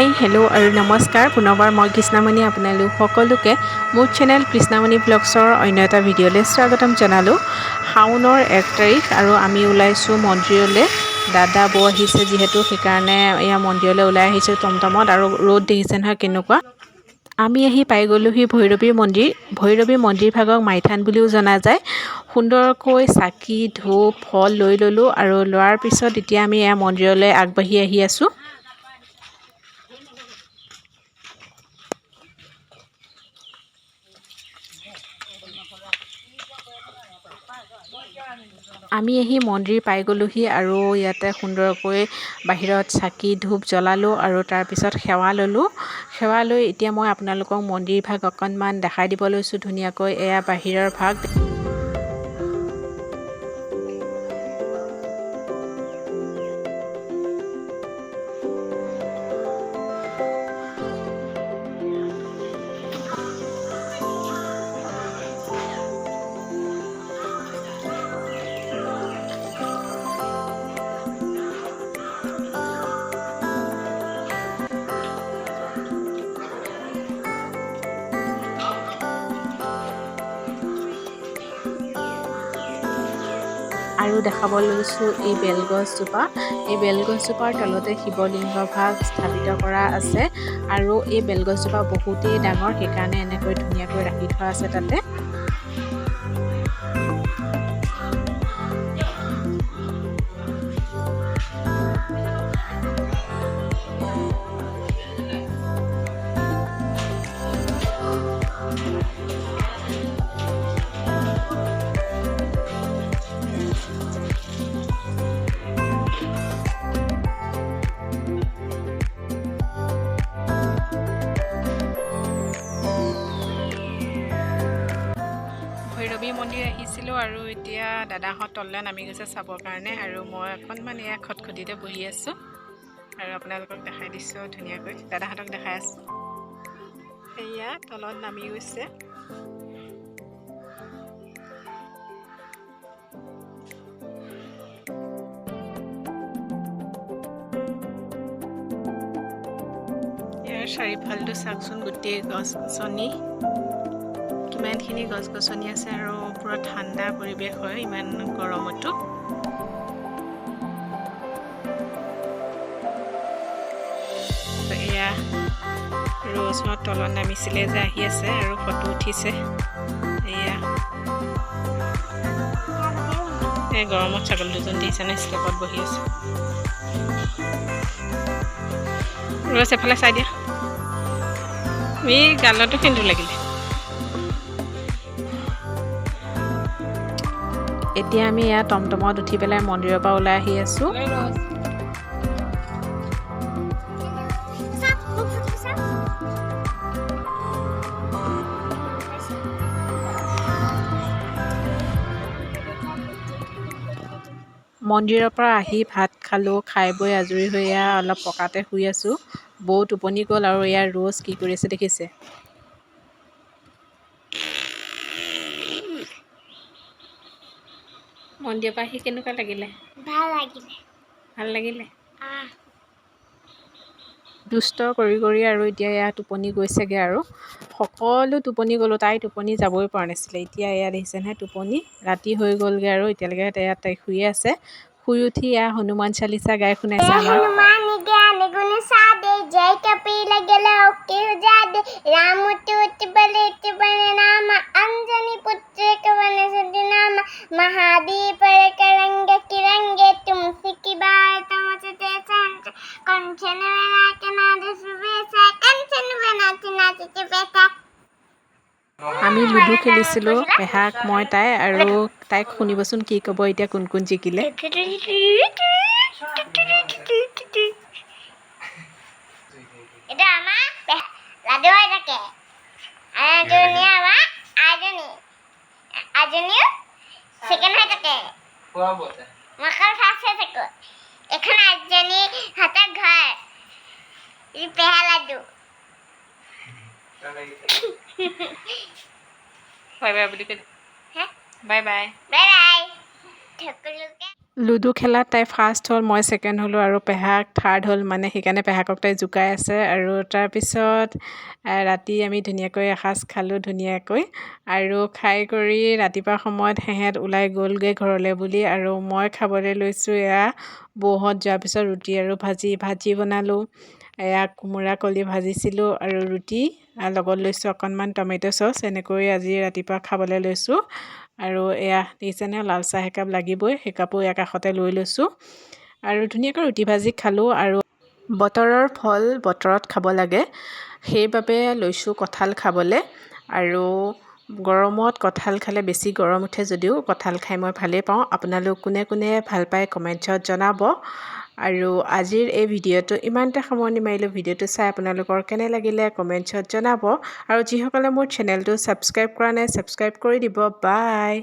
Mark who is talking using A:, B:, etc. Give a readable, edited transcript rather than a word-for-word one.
A: Hi hello' আৰু নমস্কাৰ পুনৰবাৰ মই কৃষ্ণামণি আপোনালোক সকলোকে মোৰ চেনেল কৃষ্ণামণি ব্লগছৰ অন্য এটা ভিডিঅ'লৈ স্বাগতম জনালোঁ। শাওনৰ 1 তাৰিখ আৰু আমি ওলাইছোঁ মন্দিৰলৈ। দাদা বৌ আহিছে যিহেতু সেইকাৰণে এয়া মন্দিৰলৈ ওলাই আহিছোঁ টমটমত। আৰু ৰ'দ দেখিছে নহয় কেনেকুৱা। আমি আহি পাই গ'লোহি ভৈৰৱী মন্দিৰ। ভৈৰৱী মন্দিৰ ভাগক মাইথান বুলিও জনা যায়। সুন্দৰকৈ চাকি ধূপ ফল লৈ ল'লোঁ আৰু লোৱাৰ পিছত এতিয়া আমি এয়া মন্দিৰলৈ আগবাঢ়ি আহি আছোঁ। আমি আহি মন্দিৰ পাই গ'লোহি আৰু ইয়াতে সুন্দৰকৈ বাহিৰত চাকি ধূপ জ্বলালোঁ আৰু তাৰপিছত সেৱা ল'লোঁ। সেৱা লৈ এতিয়া মই আপোনালোকক মন্দিৰ ভাগ অকণমান দেখাই দিব লৈছোঁ ধুনীয়াকৈ। এয়া বাহিৰৰ ভাগ। আৰু দেখাব লৈছোঁ এই বেলগছজোপা। এই বেলগছজোপাৰ তলতে শিৱলিংগ ভাগ স্থাপিত কৰা আছে আৰু এই বেলগছজোপা বহুতেই ডাঙৰ, সেইকাৰণে এনেকৈ ধুনীয়াকৈ ৰাখি থোৱা আছে তাতে। ভৈৰৱী মন্দিৰ আহিছিলোঁ আৰু এতিয়া দাদাহঁত তললৈ নামি গৈছে চাবৰ কাৰণে আৰু মই অকণমান এয়া খটখটিতে বহি আছোঁ আৰু আপোনালোকক দেখাই দিছোঁ ধুনীয়াকৈ। দাদাহঁতক দেখাই আছোঁ। সেয়া তলত নামি গৈছে। ইয়াৰ চাৰিওফালটো চাওকচোন, গোটেই গছ গছনি, কিমানখিনি গছ গছনি আছে আৰু পুৰা ঠাণ্ডা পৰিৱেশ হয় ইমান গৰমতো। এয়া ৰ'জহঁত তলত নামিছিলে যে আহি আছে আৰু ফটো উঠিছে। এয়া এই গৰমত ছাগলী দুজন দিছে নে ষ্টেপত বহি আছে। ৰ'জ এফালে চাই দিয়া। এই গালতো সেন্দুৰ লাগিলে। এতিয়া আমি এয়া টমটমত উঠি পেলাই মন্দিৰৰ পৰা ওলাই আহি আছোঁ। মন্দিৰৰ পৰা আহি ভাত খালোঁ। খাই বৈ আজৰি হৈ এয়া অলপ পকাতে শুই আছোঁ। বৌ টোপনি গ'ল আৰু এয়া ৰ'জ কি কৰি আছে দেখিছে। মন্দিৰৰ পৰা আহি কেনেকুৱা লাগিলে? ভাল লাগিলে। দুষ্ট কৰি কৰি আৰু এতিয়া এয়া টোপনি গৈছেগৈ আৰু সকলো টোপনি গ'লোঁ। তাই টোপনি যাবই পৰা নাছিলে। এতিয়া এয়া দেখিছে নহয় টোপনি ৰাতি হৈ গ'লগৈ আৰু এতিয়ালৈকে তাই শুইয়ে আছে। শুই উঠি এয়া হনুমান চালিচা গাই শুনাইছে আমাক। আমি লুডু খেলিছিলোঁ পেহাক মই তাই আৰু তাইক শুনিবচোন কি ক'ব এতিয়া কোন কোন জিকিলে। বাই বাই বুলি কৈ দে। Bye bye. লুডু খেলাত তাই ফাৰ্ষ্ট হ'ল, মই ছেকেণ্ড হ'লোঁ আৰু পেহাক থাৰ্ড হ'ল, মানে সেইকাৰণে পেহাকক তাই জোকাই আছে। আৰু তাৰপিছত ৰাতি আমি ধুনীয়াকৈ এসাঁজ খালোঁ ধুনীয়াকৈ, আৰু খাই কৰি ৰাতিপুৱা সময়ত সেহেঁত ওলাই গ'লগৈ ঘৰলৈ বুলি, আৰু মই খাবলৈ লৈছোঁ। এয়া বৌহঁত যোৱাৰ পিছত ৰুটি আৰু ভাজি বনালোঁ। এয়া কোমোৰা কলি ভাজিছিলোঁ আৰু ৰুটি লগত লৈছোঁ অকণমান টমেট' চচ। এনেকৈ আজি ৰাতিপুৱা খাবলৈ লৈছোঁ। আৰু এয়া দেখিছেনে, লাল চাহ একাপ লাগিবই, সেই কাপো এয়া কাষতে লৈ লৈছোঁ আৰু ধুনীয়াকৈ ৰুটি ভাজি খালোঁ। আৰু বতৰৰ ফল বতৰত খাব লাগে, সেইবাবে লৈছোঁ কঁঠাল খাবলৈ। আৰু গৰমত কঁঠাল খালে বেছি গৰম উঠে যদিও কঁঠাল খাই মই ভালেই পাওঁ। আপোনালোক কোনে কোনে ভাল পায় কমেণ্টছত জনাব। আৰু আজিৰ এই ভিডিঅ'টো ইমানতে সামৰণি মাৰিলোঁ। ভিডিঅ'টো চাই আপোনালোকৰ কেনে লাগিলে কমেণ্টছত জনাব। আৰু যিসকলে মোৰ চেনেলটো ছাবস্ক্ৰাইব কৰা নাই ছাবস্ক্ৰাইব কৰি দিব। বাই।